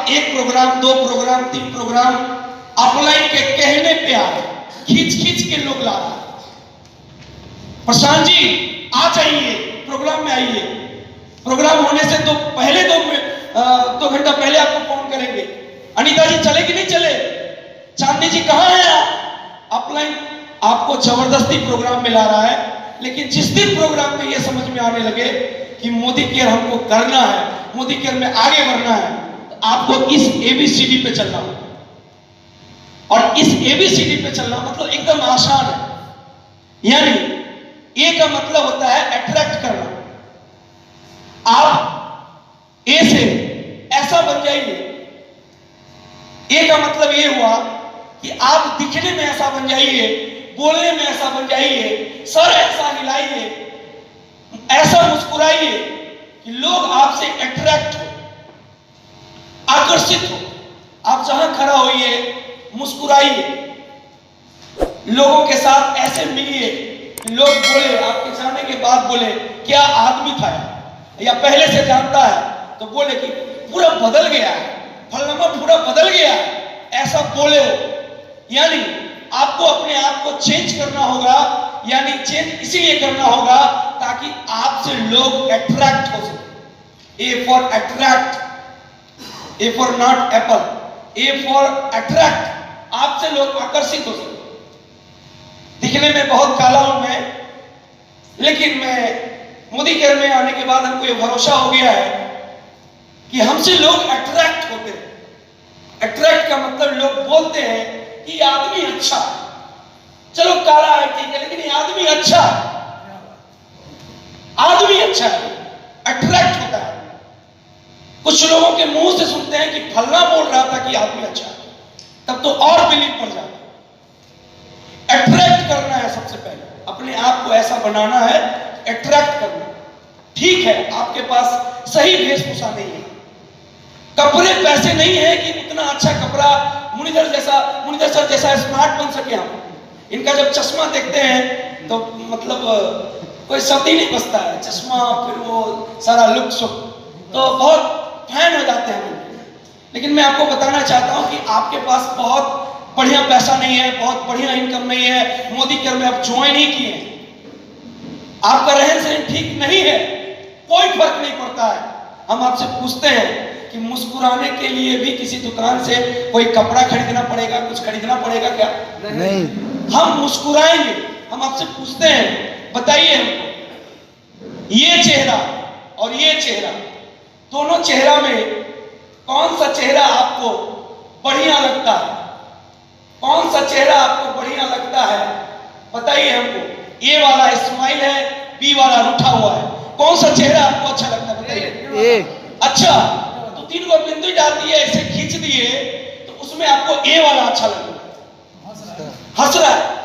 आप एक programme, 2 programme, 3 programme upline के कहने पे आ रहे, खींच के लोग ला रहे। प्रशांत जी आ जाइए, प्रोग्राम में आइए। प्रोग्राम होने से तो पहले 2 घंटा पहले आपको फोन करेंगे, अनीता जी चले कि नहीं चले, चांदनी जी कहाँ है आप? अपलाइन आपको जबरदस्ती प्रोग्राम में ला रहा है। लेकिन जिस दिन प्रोग्राम में यह समझ में आने लगे कि मोदी केयर हमको करना है, मोदी केयर में आगे बढ़ना है, तो आपको इस ABCD पे चलना होगा। और इस ABCD पे चलना मतलब एकदम आसान है। यानी ए का मतलब होता है अट्रैक्ट करना। आप ए से ऐसा बन जाइए। ए का मतलब ये हुआ कि आप दिखने में ऐसा बन जाइए, बोलने में ऐसा बन जाइए, सर ऐसा हिलाइए, ऐसा मुस्कुराइए कि लोग आपसे अट्रैक्ट हो, आकर्षित हो। आप जहां खड़ा होइए मुस्कुराइए, लोगों के साथ ऐसे मिलिए, लोग बोले, आपके जाने के बाद बोले क्या आदमी था, या पहले से जानता है तो बोले कि पूरा बदल गया है, फलाना पूरा बदल गया है, ऐसा बोले हो। यानी आपको अपने आप को चेंज करना होगा। यानी चेंज इसीलिए करना होगा ताकि आपसे लोग अट्रैक्ट हो सके। ए for attract, A for not Apple, A for attract, आपसे लोग आकर्षित हो सके। दिखने में बहुत काला हूं मैं, लेकिन मैं मोदी केयर में आने के बाद हमको ये भरोसा हो गया है कि हमसे लोग अट्रैक्ट होते हैं। अट्रैक्ट का मतलब लोग बोलते हैं कि आदमी अच्छा, चलो काला है ठीक है, लेकिन ये आदमी अच्छा, आदमी अच्छा है, अट्रैक्ट होता है। कुछ लोगों के मुंह से सुनते हैं कि फलना बोल रहा था कि आदमी अच्छा है, तब तो और बिलीव पड़ जाता है। अट्रैक्ट करना है, सबसे पहले अपने आप को ऐसा बनाना है, अट्रैक्ट करना। ठीक है, आपके पास सही वेशभूषा नहीं है, कपड़े पैसे नहीं है कि उतना अच्छा कपड़ा मुनिधर सर जैसा स्मार्ट बन सके हम। इनका जब चश्मा देखते हैं तो मतलब कोई शब्द ही नहीं बचता है, चश्मा फिर वो सारा लुक तो बहुत फैन हो जाते हैं। लेकिन मैं आपको बताना चाहता हूं कि आपके पास बहुत बढ़िया पैसा नहीं है, बहुत बढ़िया इनकम नहीं है, मोदी केयर में आप ज्वाइन ही किए, आपका रहन सहन ठीक नहीं है, कोई फर्क नहीं पड़ता है। हम आपसे पूछते हैं कि मुस्कुराने के लिए भी किसी दुकान से कोई कपड़ा खरीदना पड़ेगा, कुछ खरीदना पड़ेगा क्या? नहीं। हम मुस्कुराएंगे। हम आपसे पूछते हैं, बताइए हमको, ये चेहरा और ये चेहरा, दोनों चेहरा में कौन सा चेहरा आपको बढ़िया लगता है? कौन सा चेहरा आपको बढ़िया लगता है? बताइए हमको। ए वाला स्माइल है, बी वाला रूठा हुआ है, कौन सा चेहरा आपको अच्छा लगता है? बताइए। अच्छा, तो 3 को बिंदु डाल दिए, ऐसे खींच दिए, तो उसमें आपको ए वाला अच्छा लगेगा, हंस रहा है।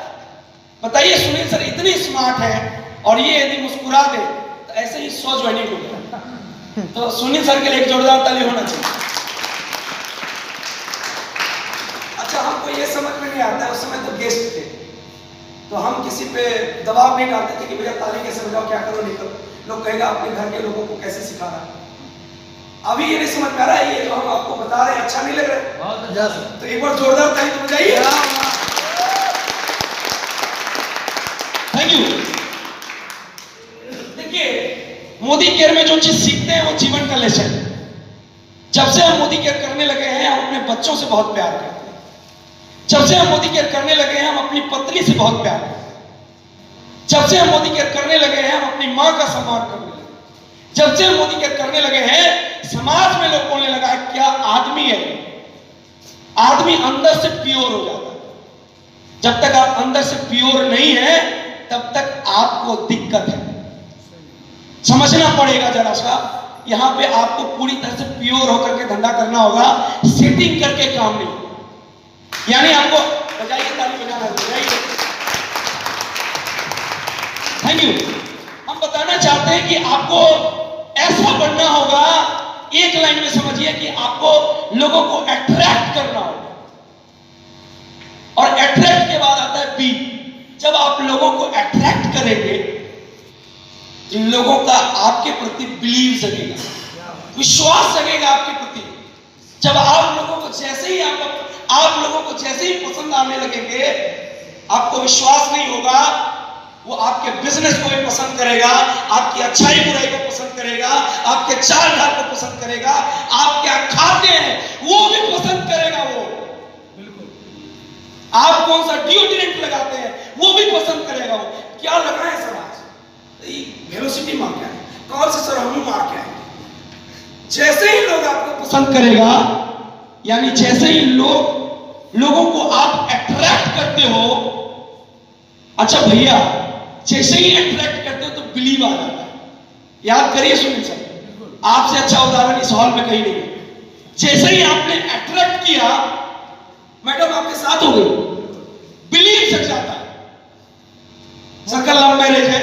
बताइए सुनील सर इतनी स्मार्ट है और ये यदि मुस्कुरा दे तो ऐसे ही 100 ज्वाइनिंग हो गया। तो सुनील सर के लिए एक जोरदार ताली होना चाहिए। अच्छा, हमको ये समझ में नहीं आता है, उस समय तो गेस्ट थे, तो हम किसी पे दबाव नहीं डालते थे कि भैया ताली कैसे बजाओ, क्या करो नहीं करो, लोग कहेगा अपने घर के लोगों को कैसे सिखाना। अभी ये नहीं समझ में आ रहा है, ये जो हम आपको बता रहे हैं अच्छा नहीं लग रहा है, तो एक बार जोरदार ताली तो बजाइए। Thank you. देखिए, मोदी केयर में जो चीज सीखते हैं वो जीवन का लेसन है। जब से हम मोदी केयर करने लगे हैं, हम अपने बच्चों से बहुत प्यार करते हैं। जब से हम मोदी केयर करने लगे हैं, हम अपनी पत्नी से बहुत प्यार करते हैं। जब से हम मोदी केयर करने लगे हैं, हम अपनी मां का सम्मान करने लगे। जब से हम मोदी केयर करने लगे हैं, समाज में लोग बोलने लगा है क्या आदमी है। आदमी अंदर से प्योर हो जाता है। जब तक आप अंदर से प्योर नहीं है, तब तक आपको दिक्कत है। समझना पड़ेगा जरा सा, यहां पे आपको पूरी तरह से प्योर होकर के धंधा करना होगा, सेटिंग करके काम नहीं। यानी आपको बजाइए ताली बजाना, बजाइए। Thank you. हम बताना चाहते हैं कि आपको ऐसा बनना होगा, एक लाइन में समझिए कि आपको लोगों को अट्रैक्ट करना होगा। और अट्रैक्ट के बाद आता है बी। जब आप लोगों को अट्रैक्ट करेंगे, लोगों का आपके प्रति बिलीव जगेगा, विश्वास जगेगा आपके प्रति। जब आप लोगों को जैसे ही आप लोगों को जैसे ही पसंद आने लगेंगे, आपको विश्वास नहीं होगा, वो आपके बिजनेस को भी पसंद करेगा, आपकी अच्छाई बुराई को पसंद करेगा, आपके चाल ढाल को पसंद करेगा, आप क्या खाते हैं वो भी पसंद करेगा। वो बिल्कुल आप कौन सा डिओड्रेंट लगाते हैं वो भी पसंद करेगा। वो क्या लगा है सर आज वेलोसिटी मार क्या है, कौन से सर हम मार क्या है, जैसे ही लोग आपको पसंद करेगा, यानी जैसे ही लोगों को आप अट्रैक्ट करते हो, अच्छा भैया जैसे ही अट्रैक्ट करते हो तो बिलीव आ जाता है। याद करिए सुनिए सर, आपसे अच्छा उदाहरण इस हॉल में कहीं नहीं है। जैसे ही आपने अट्रैक्ट किया, मैडम आपके साथ हो गई, बिलीव सक जाता है। सर्कल लव मैरिज है,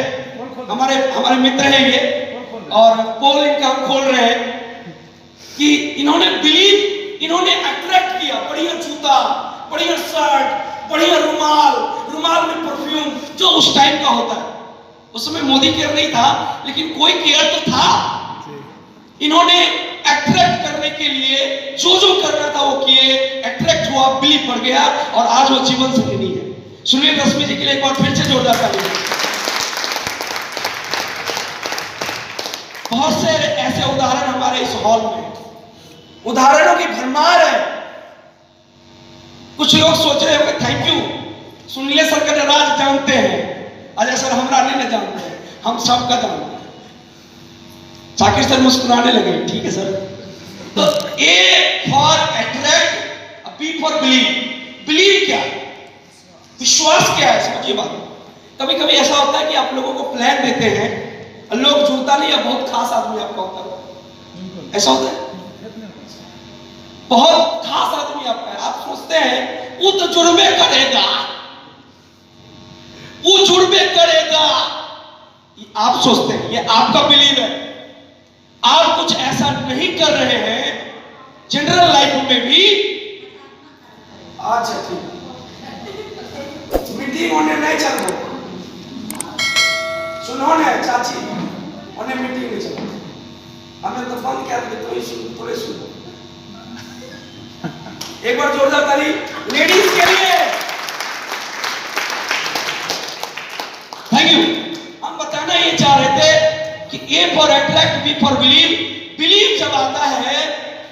हमारे मित्र हैं ये, और पोल इनका हम खोल रहे हैं कि इन्होंने अट्रैक्ट किया। बढ़िया जूता, बढ़िया शर्ट, बढ़िया रुमाल में परफ्यूम, जो उस टाइम का होता है। उस समय मोदी केयर नहीं था, लेकिन कोई केयर तो था। इन्होंने अट्रैक्ट करने के लिए जो करना था वो किए, अट्रैक्ट हुआ, बिलीव बढ़ गया, और आज वो जीवन संगिनी है। सुनील रश्मि जी के लिए एक बार फिर से जोरदार ताली। बहुत से ऐसे उदाहरण हमारे इस हॉल में, उदाहरणों की भरमार है। कुछ लोग सोच रहे होंगे थैंक यू, सुनील सर का राज जानते हैं, अजय सर हमरा नहीं जानते हैं, हम सबका जानते हैं। जाकिर सर मुस्कुराने लगे, ठीक है सर। तो A for attract, B for believe. Believe क्या है, विश्वास क्या है, समझिए बात। कभी कभी ऐसा होता है कि आप लोगों को प्लान देते हैं, लोग जुड़ता नहीं, या बहुत खास आदमी आपका होता है, ऐसा होता है, बहुत खास आदमी आपका है, आप सोचते हैं वो तो जुड़बे करेगा, वो जुड़बे करेगा, आप सोचते हैं, ये आपका बिलीव है। आप कुछ ऐसा नहीं कर रहे हैं जनरल लाइफ में भी। अच्छा ठीक, मीटिंग होने नहीं चल रहा, सुनो ने चाची, उन्हें मीटिंग नहीं चल, हमें तो बंद कर दे, तो ही सुन, थोड़े सुनो। एक बार जोरदार ताली लेडीज के लिए। Thank you. हम बताना ये चाह रहे थे कि A for attract, B for believe. Believe जब आता है,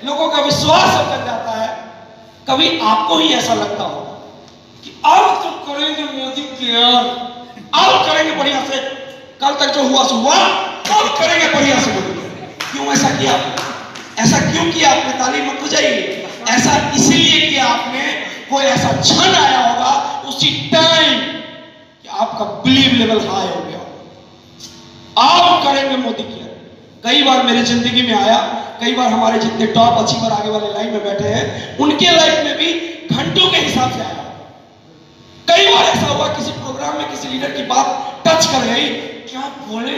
लोगों का विश्वास जब लग जाता है, कभी आपको ही ऐसा लगता होगा कि अब तो करेंगे मोदी केयर, अब करेंगे बढ़िया से, कल तक जो हुआ सो हुआ, अब करेंगे बढ़िया से मोदी केयर। क्यों ऐसा किया, ऐसा क्यों किया आपने, ताली मत बजाइए। ऐसा इसलिए किया आपने, कोई ऐसा क्षण आया होगा उसी टाइम कि आपका बिलीव लेवल हाई हो गया, आप करेंगे मोदी केयर। कई बार मेरी जिंदगी में आया, कई बार हमारे जितने टॉप अचीवर आगे वाले लाइन में बैठे हैं, उनके लाइफ में भी घंटों के हिसाब से आया। कई बार ऐसा हुआ किसी प्रोग्राम में किसी लीडर की बात टच कर गई, क्या बोले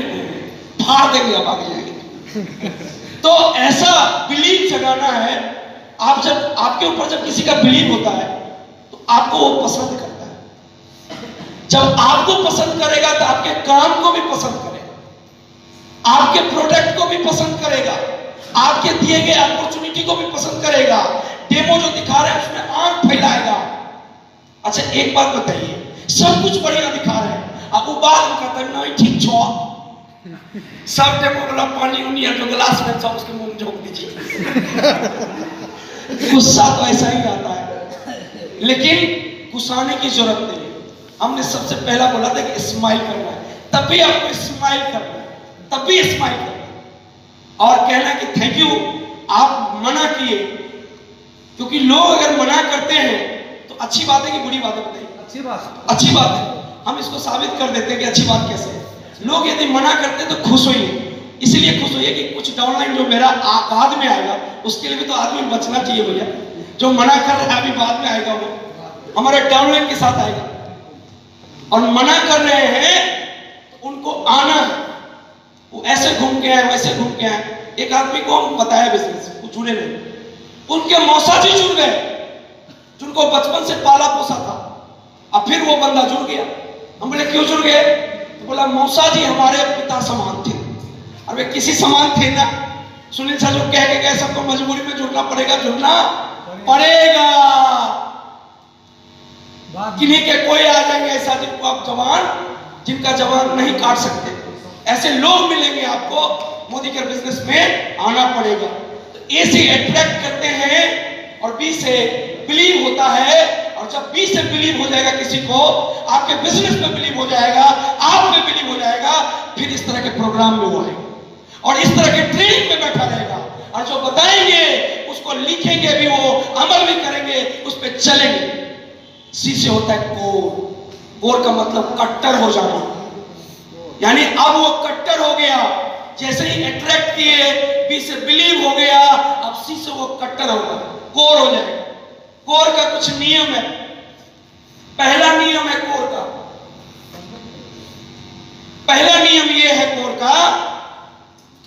फाड़ देंगे, अब आगे जाएंगे। तो ऐसा बिलीव जगाना है। आप जब आपके ऊपर जब किसी का बिलीव होता है तो आपको वो पसंद करता है। जब आपको पसंद करेगा तो आपके काम को भी पसंद करेगा, आपके प्रोडक्ट को भी पसंद करेगा, आपके दिए गए अपॉर्चुनिटी को भी पसंद करेगा, डेमो जो दिखा रहे हैं उसमें आंख फैलाएगा। अच्छा एक बात बताइए, सब कुछ बढ़िया दिखा रहे हैं, अब वो बात में कहता है नहीं ठीक छो, सब डेमो वाला पानी उन्हीं जो गिलास में सब उसके मुंह में झोंक दीजिए। गुस्सा तो ऐसा ही आता है, लेकिन गुस्साने की जरूरत नहीं है। हमने सबसे पहला बोला था कि स्माइल करना है, तभी आपको स्माइल करना है, तभी स्माइल करना है और कहना कि थैंक यू, आप मना किए। क्योंकि लोग अगर मना करते हैं तो अच्छी बात है कि बुरी बात है, बताइए। अच्छी बात है, हम इसको साबित कर देते हैं कि अच्छी बात कैसे है। लोग यदि मना करते तो खुश होइए, इसलिए खुश होइए कि कुछ डाउनलाइन जो मेरा बाद में आएगा उसके लिए भी तो आदमी बचना चाहिए भैया। जो मना कर रहा है अभी बाद में आएगा, वो हमारे डाउनलाइन के साथ आएगा, और मना कर रहे हैं तो उनको आना, वो ऐसे घूम के आए, वैसे घूम के आए। एक आदमी को हम बताया बिजनेस, वो जुड़े नहीं, उनके मौसा जी जुड़ गए, जिनको बचपन से पाला पोसा था, अब फिर वो बंदा जुड़ गया। हम बोले क्यों जुड़ गए, तो बोला मौसा जी हमारे पिता समान थे, और वे किसी समान थे ना, सुनील सर जो कह के गए सबको मजबूरी में जुड़ना पड़ेगा, जुड़ना पड़ेगा। किन्हीं के कोई आ जाएंगे ऐसा जिनको आप जवान, जिनका जवान नहीं काट सकते, ऐसे लोग मिलेंगे आपको, मोदी के बिजनेस में आना पड़ेगा। तो ए से अट्रैक्ट करते हैं और बी से बिलीव होता है, और जब बी से बिलीव हो जाएगा किसी को, आपके बिजनेस में बिलीव हो जाएगा, आप में बिलीव हो जाएगा, फिर इस तरह के प्रोग्राम में वो आएगा और इस तरह के ट्रेनिंग में बैठा रहेगा, और जो बताएंगे उसको लिखेंगे भी, वो अमल भी करेंगे, उस पर चलेंगे। सी से होता है कोर। कोर का मतलब कट्टर हो जाना, यानी अब वो कट्टर हो गया, जैसे ही अट्रैक्ट किए, बी से बिलीव हो गया, अब सी से वो कट्टर होगा, कोर हो जाएगा। कोर का कुछ नियम है। पहला नियम है कोर का, पहला नियम ये है कोर का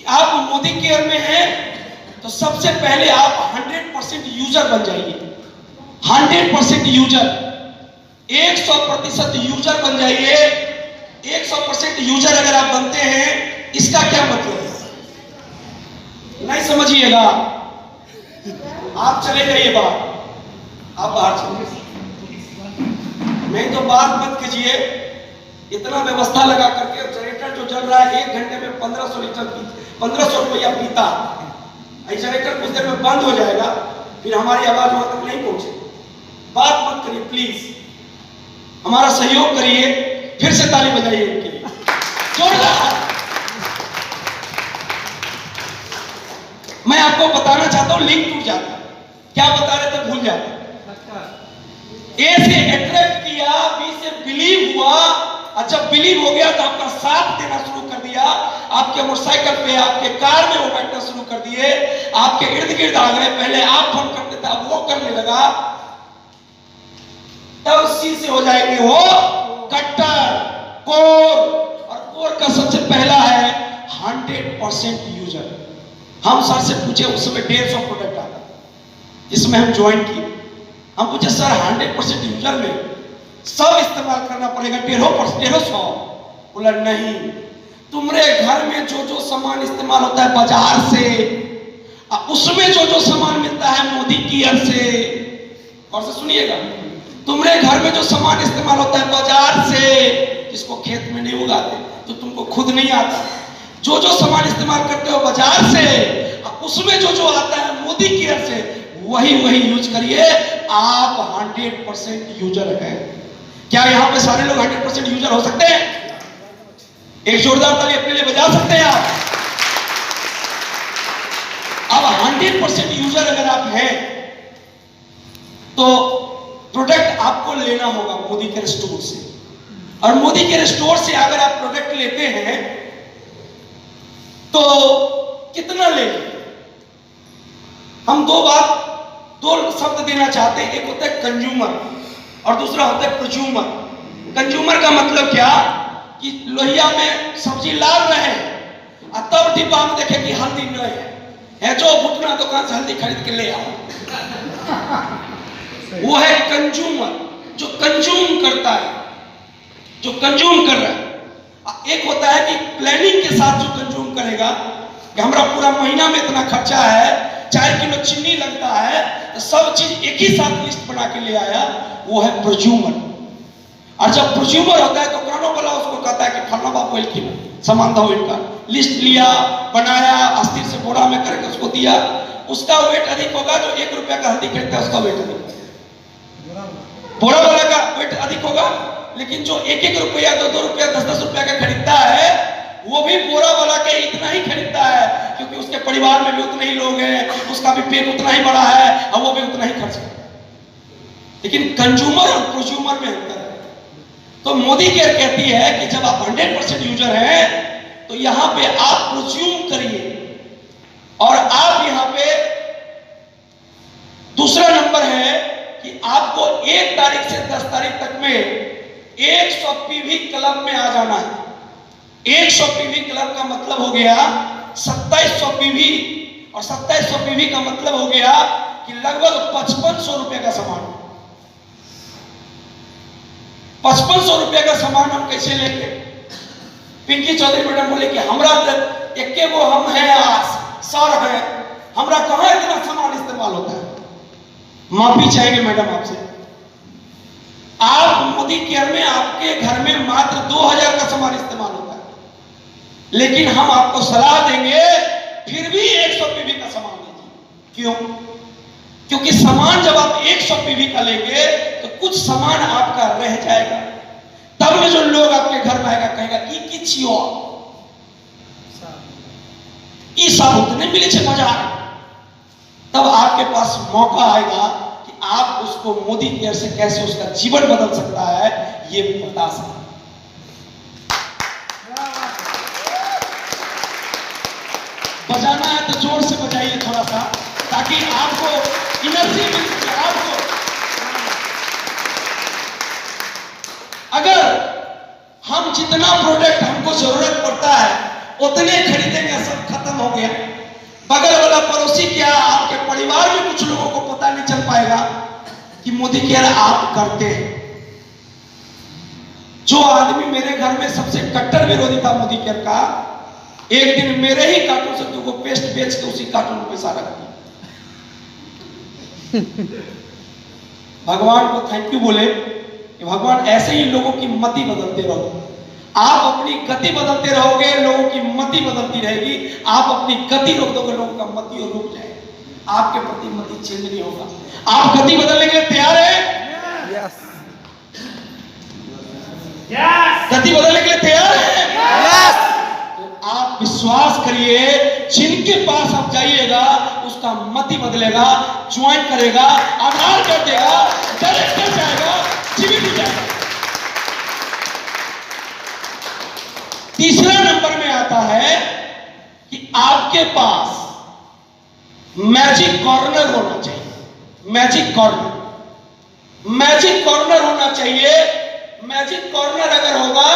कि आप मोदी केयर में हैं तो सबसे पहले आप 100% यूजर बन जाइए। 100% यूजर, 100% यूजर बन जाइए। 100% यूजर अगर आप बनते हैं, इसका क्या मतलब है? नहीं समझिएगा, आप चले जाइए बाहर, आप बाहर चले, नहीं तो बात मत कीजिए। इतना व्यवस्था लगा करके जनरेटर जो चल रहा है 1 घंटे में 1500 लीटर 1500 रुपया पीता, जनरेटर कुछ देर में बंद हो जाएगा, फिर हमारी आवाज वहां तक नहीं पहुंचे। बात मत करिए प्लीज, हमारा सहयोग करिए। फिर से ताली बजाइए उनके लिए जोरदार। मैं आपको बताना चाहता हूं, लिंक टूट जाता है, क्या बता रहे थे भूल जाते। ए से अट्रैक्ट किया, बी से बिलीव हुआ, और जब बिलीव हो गया तो आपका साथ देना शुरू कर दिया, आपके मोटरसाइकिल पे, आपके कार में वो बैठना शुरू कर दिए, आपके इर्द गिर्द आ गए। पहले आप फोन करते थे, अब वो करने लगा, तब सी से हो जाएंगे वो कट्टर, कोर। और कोर का सबसे पहला है 100% यूजर। हम सर से पूछे, उस समय 150 प्रोडक्ट आता, इसमें हम ज्वाइन किए। हम पूछे सर 100% यूजर में सब इस्तेमाल करना पड़ेगा, 150। बोला नहीं, तुम्हारे घर में जो जो सामान इस्तेमाल होता है बाजार से, उसमें जो जो सामान मिलता है मोदी केयर से, और से सुनिएगा, तुम्हारे घर में जो सामान इस्तेमाल होता है बाजार से, जिसको खेत में नहीं उगाते, तो तुमको खुद नहीं आता, जो जो सामान इस्तेमाल करते हो बाजार से, उसमें जो जो आता है मोदी केयर से, वही वही यूज करिए। आप 100% यूजर हैं। क्या यहां पे सारे लोग 100% यूजर हो सकते हैं? एक जोरदार ताली अपने लिए बजा सकते हैं आप। अब 100% यूजर अगर आप हैं तो प्रोडक्ट आपको लेना होगा मोदी केयर स्टोर से, और मोदी केयर स्टोर से अगर आप प्रोडक्ट लेते हैं तो कितना लेंगे? हम दो शब्द देना चाहते हैं, एक होता है कंज्यूमर और दूसरा होता है प्रोज्यूमर। कंज्यूमर का मतलब क्या कि लोहिया में सब्जी लाल रहे और तब डिब्बा में देखे कि हल्दी नहीं है, जो घुटना दुकान से हल्दी खरीद के ले आओ, वो है कंज्यूमर, जो कंज्यूम करता है, जो कंज्यूम कर रहा है। एक होता है कि प्लानिंग के साथ जो कंज्यूम करेगा कि हमारा पूरा महीना में इतना खर्चा है, 4 किलो चीनी लगता है, तो सब चीज एक ही साथ लिस्ट बना के ले आया, वो है प्रोज्यूमर। और जब प्रोज्यूमर होता है तो कानों वाला उसको कहता है कि फलना बाप ऑयल किलो सामान था, इनका लिस्ट लिया, बनाया, अस्थिर से बोरा में करके उसको दिया। उसका वेट अधिक होगा, जो 1 रुपया का हल्दी खरीदता है उसका वेट अधिक, बोरा वाला का वेट अधिक होगा। लेकिन जो 1-1 रुपया, 2-2 रुपया, 10-10 रुपया का खरीदता है, वो भी बोरा वाला के इतना ही खरीदता है, क्योंकि उसके परिवार में भी उतने ही लोग हैं, उसका भी पेट उतना ही बड़ा है और वो भी उतना ही खर्च करता है। लेकिन कंज्यूमर और प्रोज्यूमर में अंतर है। तो मोदी केयर कहती है कि जब आप 100% यूजर हैं तो यहां पे आप प्रोज्यूम करिए, और आप यहां पे दूसरा नंबर है कि आपको 1 तारीख से 10 तारीख तक में 100 पीवी क्लब में आ जाना है। 100 पीवी क्लब का मतलब हो गया 2700 पीवी, और 2700 पीवी का मतलब हो गया कि लगभग 5500 रुपए का सामान। 5500 रुपए का सामान हम कैसे लेंगे? पिंकी चौधरी मैडम बोले कि हमरा एक वो हम है सर है, हमरा कहाँ इतना सामान इस्तेमाल होता है। माफी चाहेंगे मैडम आपसे। आप मोदी केयर में आपके घर में मात्र 2000 का सामान इस्तेमाल होता है, लेकिन हम आपको सलाह देंगे फिर भी 100 पीवी का सामान लीजिए। क्यों? क्योंकि सामान जब आप 100 पीवी का लेंगे तो कुछ सामान आपका रह जाएगा। तब में जो लोग आपके घर में आएगा कहेगा कि छियो ई साबुत नहीं मिले छे बाजार। तब आपके पास मौका आएगा कि आप उसको मोदी केयर से कैसे उसका जीवन बदल सकता है ये बता सकते। बजाना है तो जोर से बजाइए थोड़ा सा, ताकि आपको एनर्जी मिल सके। आपको अगर हम जितना प्रोडक्ट हमको जरूरत पड़ता है उतने खरीदेंगे, सब खत्म हो गया। बगल वाला पड़ोसी क्या, आपके परिवार में कुछ लोगों को पता नहीं चल पाएगा कि मोदी केयर आप करते हैं। जो आदमी मेरे घर में सबसे कट्टर विरोधी था मोदी केयर का, एक दिन मेरे ही कार्टून से तुमको पेस्ट बेच के उसी कार्टून में पैसा रख दिया। भगवान को थैंक यू बोले कि भगवान ऐसे ही लोगों की मति बदलते रहो। आप अपनी गति बदलते रहोगे, लोगों की मति बदलती रहेगी। आप अपनी गति रोक दोगे, लोगों का मति और रुक जाएगा। आपके प्रति मति चेंज नहीं होगा। आप गति बदलने के लिए तैयार हैं? यस। गति बदलने के लिए तैयार हैं? यस। तो आप विश्वास करिए, जिनके पास आप जाइएगा उसका मति बदलेगा, ज्वाइन करेगा, आधार कर देगा, डायरेक्टर जाएगा, जीवित जाएगा। तीसरा नंबर में आता है कि आपके पास मैजिक कॉर्नर होना चाहिए। मैजिक कॉर्नर, मैजिक कॉर्नर होना चाहिए। मैजिक कॉर्नर अगर होगा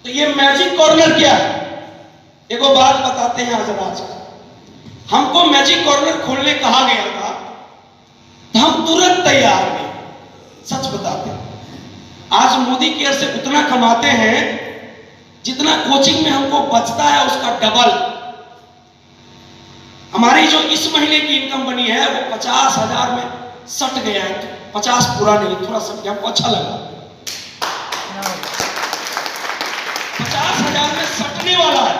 तो ये मैजिक कॉर्नर क्या है? एक बात बताते हैं आज हमको मैजिक कॉर्नर खोलने कहा गया था तो हम तुरंत तैयार हैं। सच बताते हैं, आज मोदी केयर से उतना कमाते हैं जितना कोचिंग में हमको बचता है उसका डबल। हमारी जो इस महीने की इनकम बनी है वो 50,000 में सट गया है। 50 पूरा नहीं, थोड़ा सट गया, हमको अच्छा लगा। 50,000 में सटने वाला है।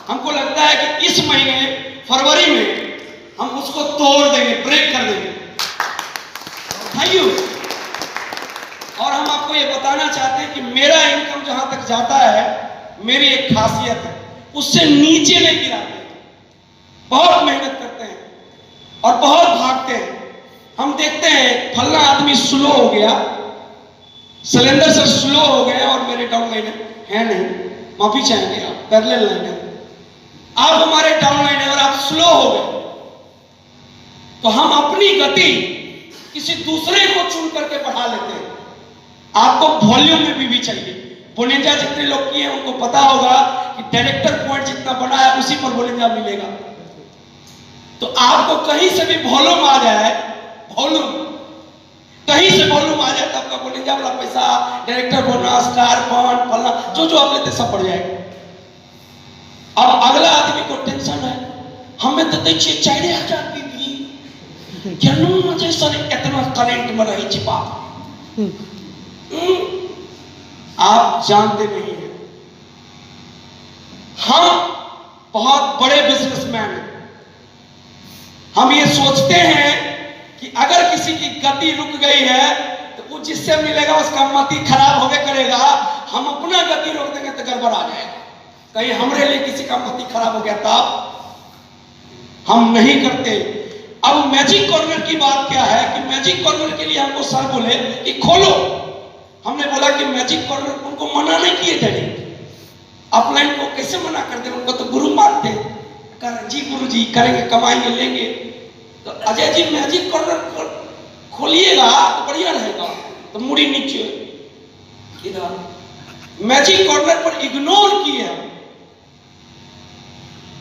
हमको लगता है कि इस महीने फरवरी में हम उसको तोड़ देंगे, ब्रेक कर देंगे। Thank you. और हम आपको ये बताना चाहते हैं कि मेरा इनकम जहां तक जाता है, मेरी एक खासियत है, उससे नीचे नहीं गिराते। बहुत मेहनत करते हैं और बहुत भागते हैं। हम देखते हैं फलना आदमी स्लो हो गया, सिलेंडर सर स्लो हो गए और मेरे डाउन लाइनर है नहीं, माफी चाहेंगे आप, पैरेलल लाइनर आप हमारे डाउन लाइनर और आप स्लो हो गए, तो हम अपनी गति किसी दूसरे को चुन करके बढ़ा लेते हैं। आपको वॉल्यूम में भी चाहिए। बोनिंजा जितने लोग किए उनको पता होगा कि डायरेक्टर पॉइंट जितना बना है उसी पर बोनिंजा मिलेगा। तो आपको कहीं से भी वॉल्यूम आ जाए, वॉल्यूम कहीं से वॉल्यूम आ जाए तो आपका बोनिंजा वाला पैसा, डायरेक्टर बोनस, कार फंड, फलना जो जो आप लेते सब बढ़ जाएगा। अब अगला आदमी को टेंशन है, हमें तो देखिए 4,000 पीवी क्यों मुझे सर इतना करंट में रही छिपा। आप जानते नहीं हैं, हम बहुत बड़े बिजनेसमैन हैं। हम ये सोचते हैं कि अगर किसी की गति रुक गई है तो वो जिससे मिलेगा उसका मति खराब होवे करेगा। हम अपना गति रोक देंगे तो गड़बड़ आ जाएगा। कहीं हमरे लिए किसी का मति खराब हो गया तब हम नहीं करते। अब मैजिक कॉर्नर की बात क्या है कि मैजिक कॉर्नर के लिए हमको सर बोले कि खोलो। हमने बोला कि मैजिक कॉर्नर, उनको मना नहीं किए डायरेक्ट। अपलाइन को कैसे मना कर दे, उनको तो गुरु मानते हैं। जी गुरु जी करेंगे, कमाएंगे, लेंगे। तो अजय जी मैजिक कॉर्नर खोलिएगा तो बढ़िया रहेगा। तो मुड़ी नीचे इधर मैजिक कॉर्नर पर इग्नोर किए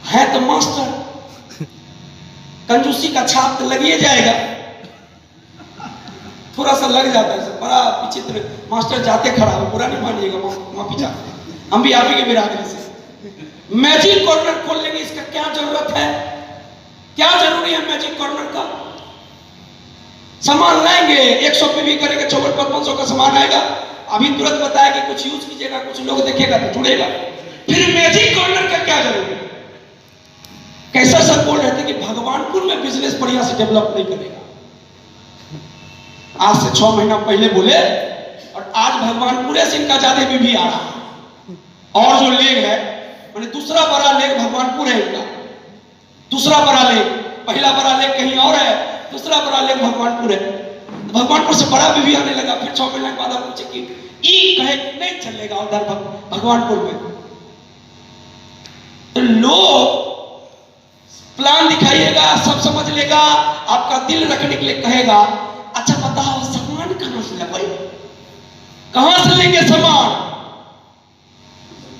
है तो मास्टर कंजूसी का छाप तो लगिए जाएगा। थोड़ा सा लग जाता है, बड़ा विचित्र। मास्टर जाते खड़ा हो, बुरा नहीं मानिएगा, माफी चाहते हैं, हम भी आप ही के बिरादरी से। मैजिक कॉर्नर खोल लेंगे, इसका क्या जरूरत है? क्या जरूरी है मैजिक कॉर्नर का? सामान लाएंगे, 100 पे भी करेंगे, 54-5500 का सामान आएगा। अभी तुरंत बताया कि कुछ यूज कीजिएगा, कुछ लोग देखेगा तो जुड़ेगा। फिर मैजिक कॉर्नर का क्या जरूरी? कैसा सर बोल रहे थे कि भगवानपुर में बिजनेस बढ़िया से डेवलप नहीं करेगा। आज से 6 महीना पहले बोले, और आज भगवानपुर से इनका ज्यादा भी आ रहा है। और जो लेग है, मैंने दूसरा बड़ा लेग भगवानपुर है इनका, दूसरा बड़ा लेग। पहला बड़ा लेग कहीं और है, दूसरा बड़ा लेग भगवानपुर है। भगवानपुर से बड़ा भी आने लगा। फिर 6 महीने के बाद आप पूछे कि ई कहे नहीं चलेगा उधर भगवानपुर में। तो लोग प्लान दिखाइएगा, सब समझ लेगा, आपका दिल रखने के लिए कहेगा। अच्छा बताओ सामान कहां से लाए, कहां से लेंगे सामान?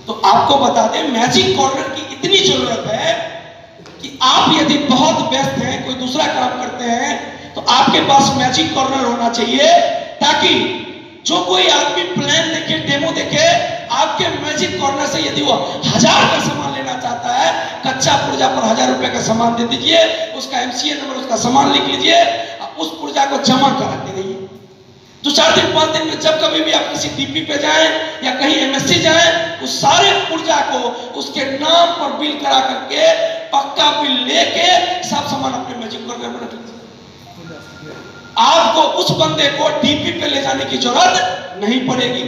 तो आपको बता दें, मैजिक कॉर्नर की इतनी जरूरत है कि आप यदि बहुत व्यस्त हैं, कोई दूसरा काम करते हैं, तो आपके पास मैजिक कॉर्नर होना चाहिए, ताकि जो कोई आदमी प्लान देखे, डेमो देखे, आपके मैजिक कॉर्नर से यदि वो 1000 का सामान लेना चाहता है, कच्चा पुर्जा पर 1000 रुपए का सामान दे दीजिए, उसका MCA नंबर, उसका सामान लिख लीजिए, उस पुर्जा को जमा कराते रहिए। 2-4 दिन 5 दिन में जब कभी भी आप किसी DP पे जाएं या कहीं MSC जाएं, उस सारे पुर्जा को उसके नाम पर बिल करा करके, पक्का बिल लेके सब सामान अपने मैजिक कॉर्नर में रख लीजिए। आपको उस बंदे को DP पे ले जाने की जरूरत नहीं पड़ेगी।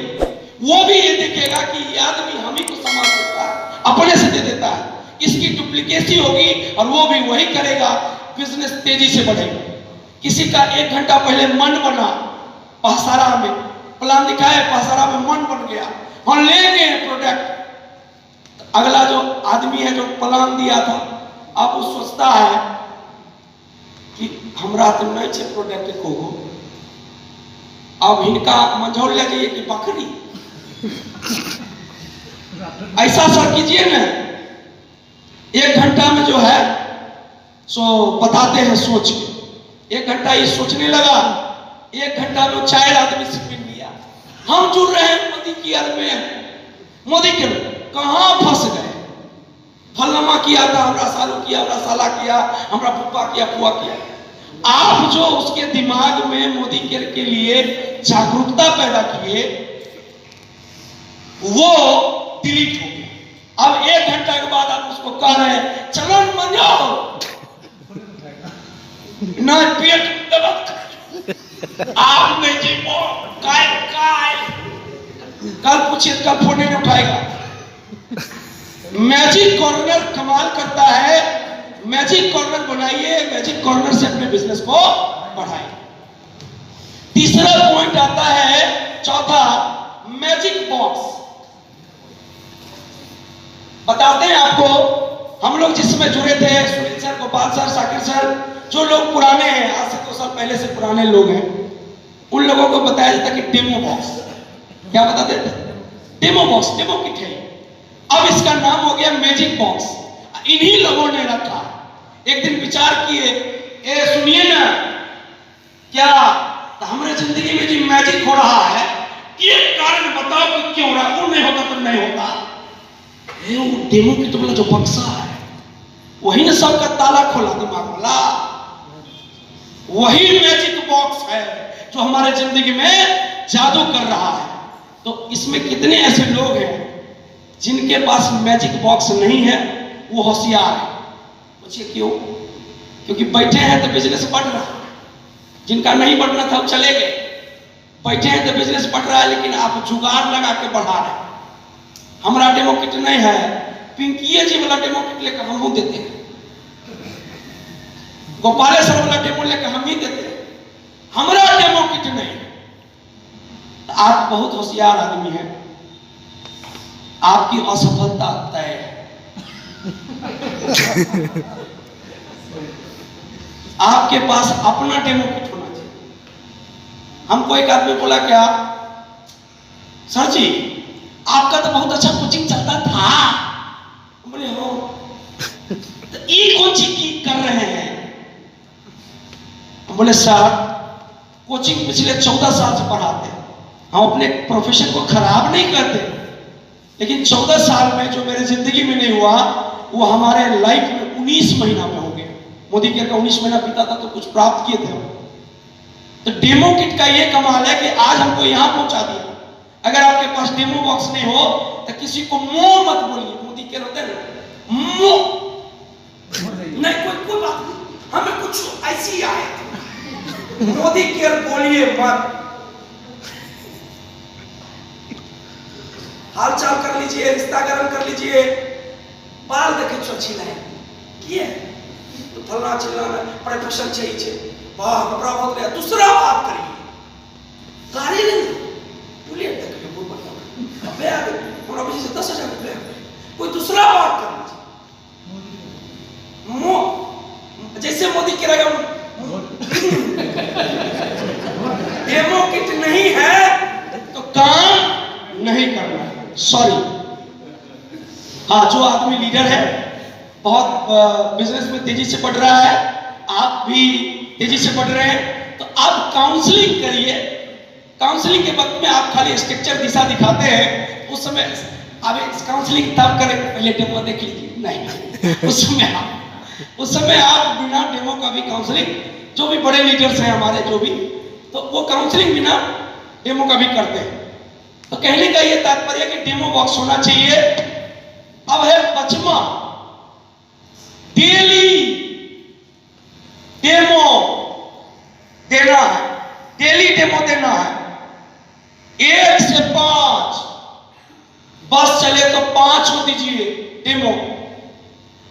वो भी ये देखेगा कि ये आदमी हम ही को सामान देता है, अपने से दे देता है, इसकी डुप्लीकेसी होगी और वो भी वही करेगा, बिजनेस तेजी से बढ़ेगा। किसी का 1 घंटा पहले मन बना, पहसारा में प्लान दिखाए, पहसारा में मन बन गया, हम लेंगे प्रोडक्ट। अगला जो आदमी है जो प्लान दिया था, अब वो सोचता है कि हमरा तो नहीं छे प्रोडक्ट को, अब इनका मंझौल ले जाइए कि बकरी। ऐसा सर कीजिए ना, 1 घंटा में जो है सो बताते हैं सोच के। 1 घंटा ये सोचने लगा, 1 घंटा में 4 आदमी से मिल लिया। हम जुड़ रहे हैं मोदी की यार में, मोदी के कहां फंस गए। फलनमा किया था, हमरा सालू किया, हमरा साला किया, हमरा फूफा किया, फुआ किया। आप जो उसके दिमाग में मोदी के लिए जागरूकता पैदा किए, वो डिलीट हो गया। अब 1 घंटा के बाद आप उसको कह रहे हैं चलो मन जाओ, ना पेट दर्द, आप नहीं जी काय काय। कल पूछिए, कल फोन नहीं उठाएगा। मैजिक कॉर्नर कमाल करता है। मैजिक कॉर्नर बनाइए, मैजिक कॉर्नर से अपने बिजनेस को बढ़ाइए। तीसरा पॉइंट आता है, चौथा, मैजिक बॉक्स। बताते हैं आपको, हम लोग जिसमें जुड़े थे, Sunil sir, Gopal sir, Sakir sir, जो लोग पुराने हैं, आज से 2 साल पहले से पुराने लोग हैं, उन लोगों को बताया जाता कि डेमो बॉक्स। क्या बताते थे? डेमो बॉक्स, डेमो किट है। अब इसका नाम हो गया मैजिक बॉक्स। इन्हीं लोगों ने रखा। एक दिन विचार किए, ए सुनिए ना, क्या तो हमारे जिंदगी में जो मैजिक हो रहा है, एक कारण बताओ कि क्यों हो रहा है। वो नहीं होता तो नहीं होता। वो डेमो किट वाला जो बक्सा है, वही ना सबका ताला खोला दिमाग वाला। वही मैजिक बॉक्स है जो हमारे जिंदगी में जादू कर रहा है। तो इसमें कितने ऐसे लोग हैं जिनके पास मैजिक बॉक्स नहीं है, वो होशियार है। पूछिए क्यों? क्योंकि बैठे हैं तो बिजनेस बढ़ रहा है। जिनका नहीं बढ़ना था वो चले गए। बैठे हैं तो बिजनेस बढ़ रहा है, लेकिन आप जुगाड़ लगा के बढ़ा रहे हैं। हमारा डेमो किट नहीं है, पिंकीए जी वाला डेमो किट लेकर हम देते हैं, गोपालेश्वर वाला डेमो लेकर हम ही देते हैं, हमारा डेमो किट नहीं। आप बहुत होशियार आदमी हैं, आपकी असफलता तय है। आपके पास अपना डेमो किट होना चाहिए। हमको एक आदमी बोला, क्या सर जी आपका तो बहुत अच्छा कोचिंग चलता था। बोले हो, तो ये कौन सी की कर रहे हैं? बोले सर कोचिंग पिछले 14 साल से पढ़ाते हैं, हम अपने प्रोफेशन को खराब नहीं करते, लेकिन 14 साल में जो मेरे जिंदगी में नहीं हुआ वो हमारे लाइफ में 19 महीना में हो गया। मोदी केयर का 19 महीना बीता था तो कुछ प्राप्त किए थे हम। तो डेमो किट का ये कमाल है कि आज हमको यहां पहुंचा दिया। अगर आपके पास डेमो बॉक्स नहीं हो तो किसी को मोह मत बोलिए। मोदी केयर होता है ना, मोह नहीं, कोई बात नहीं, हमें कुछ ऐसी आए, मोदी केयर बोलिए मत। हाल चाल कर लीजिए, रिश्ता गर्म कर लीजिए, बाल देखे अच्छी लाइन किए तो फलना चिल्लाना प्रोटेक्शन चाहिए, वाह कपड़ा बहुत गया, दूसरा बात करिए, गाड़ी नहीं बुलेट तक के बोल बता अबे आ गए और अभी से 10,000 रुपए कोई दूसरा बात कर लीजिए। मो जैसे मोदी कह रहा है डेमो किट नहीं है तो काम नहीं करना है। सॉरी, हाँ, जो आदमी लीडर है, बहुत बिजनेस में तेजी से बढ़ रहा है, आप भी तेजी से बढ़ रहे हैं, तो आप काउंसलिंग करिए। काउंसलिंग के वक्त में आप खाली स्ट्रक्चर दिशा दिखाते हैं, उस समय अब काउंसलिंग तब करें पहले डेमो देख लीजिए, नहीं उस समय आप बिना डेमो का भी काउंसलिंग, जो भी बड़े लीडर्स हैं हमारे, जो भी, तो वो काउंसलिंग बिना डेमो का भी करते हैं। तो कहने का ये तात्पर्य कि डेमो बॉक्स होना चाहिए। अब है पचमा, डेली डेमो देना है, डेली डेमो देना है, 1 से 5, बस चले तो 5 को दीजिए डेमो।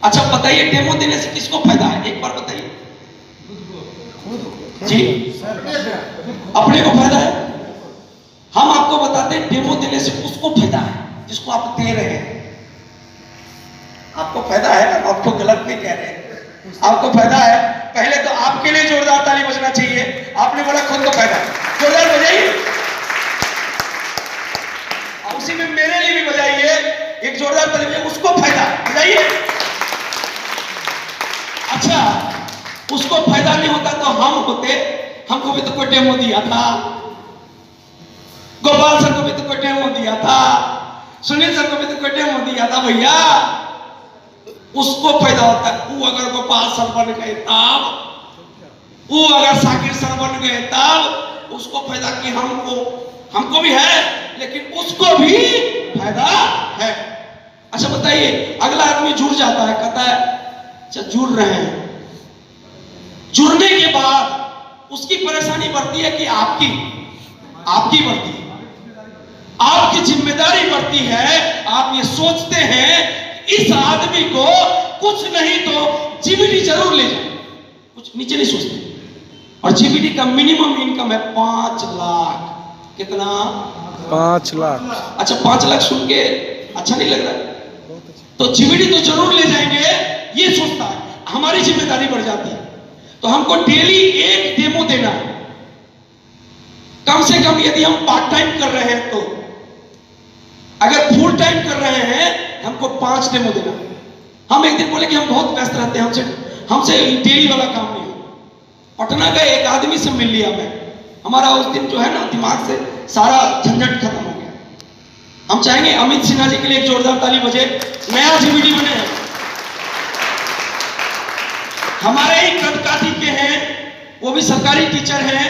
अच्छा बताइए, डेमो देने से किसको फायदा है, एक बार बताइए जी। अपने को फायदा है। हम आपको बताते हैं डेमो देने से उसको फायदा है जिसको आप दे रहे हैं। आपको फायदा है, हम आपको गलत नहीं कह रहे हैं, आपको फायदा है। पहले तो आपके लिए जोरदार ताली बजना चाहिए, आपने बोला खुद को फायदा, जोरदार बजाइए। उसी में मेरे लिए भी बजाइए, एक जोरदार ताली बजाइए, उसको फायदा बजाइए। अच्छा, उसको फायदा नहीं होता तो हम होते, हमको भी तो कोई डेमो दिया था, गोपाल सर को भी तो कोई डेमो दिया था, सुनील सर को भी तो कोई डेमो दिया था भैया, उसको फायदा होता है। वो अगर गोपाल सर बन गए तब, वो अगर साकिर सर बन गए तब उसको फायदा कि हमको भी है, लेकिन उसको भी फायदा है। अच्छा बताइए, अगला आदमी जुड़ जाता है, कहता है अच्छा जुड़ रहे हैं, जुड़ने के बाद उसकी परेशानी बढ़ती है कि आपकी बढ़ती है, आपकी जिम्मेदारी बढ़ती है। आप ये सोचते हैं इस आदमी को कुछ नहीं तो जीबीडी जरूर ले जाए, कुछ नीचे नहीं सोचते। और जीबीडी का मिनिमम इनकम है 5 लाख। कितना? 5 लाख। अच्छा, 5 लाख सुन के अच्छा नहीं लग रहा, तो जीबीडी तो जरूर ले जाएंगे, ये सोचता है। हमारी जिम्मेदारी बढ़ जाती है, तो हमको डेली 1 डेमो देना है, कम से कम। यदि हम पार्ट टाइम कर रहे हैं तो, अगर फुल टाइम कर रहे हैं हमको 5 डेमो देना है। हम एक दिन बोले कि हम बहुत व्यस्त रहते हैं, हमसे डेली वाला काम नहीं हो। पटना गए, एक आदमी से मिल लिया मैं, हमारा उस दिन जो है ना दिमाग से सारा झंझट खत्म हो गया। हम चाहेंगे अमित सिन्हा जी के लिए एक जोरदार ताली बजे, नया जीबीडी बने हैं, हमारे ही कटकाठी के हैं, वो भी सरकारी टीचर हैं,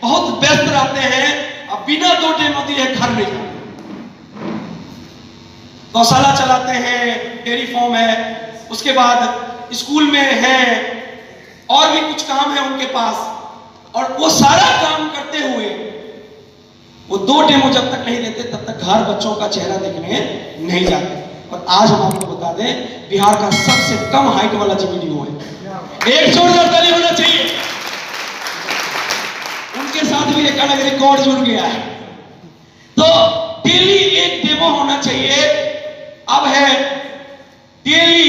बहुत व्यस्त रहते हैं, अब बिना 2 डेमो दिए घर नहीं जाते। गौशाला चलाते हैं, डेयरी फार्म है, उसके बाद स्कूल में है, और भी कुछ काम है उनके पास, और वो सारा काम करते हुए वो 2 डेमो जब तक नहीं देते तब तक घर बच्चों का चेहरा देखने नहीं जाते। और आज हम आपको बता दें, बिहार का सबसे कम हाइट वाला जीबीडी वो है। एक जोरदार ताली होना चाहिए। उनके साथ भी एक अलग रिकॉर्ड जुड़ गया है। तो डेली 1 डेमो होना चाहिए। अब है डेली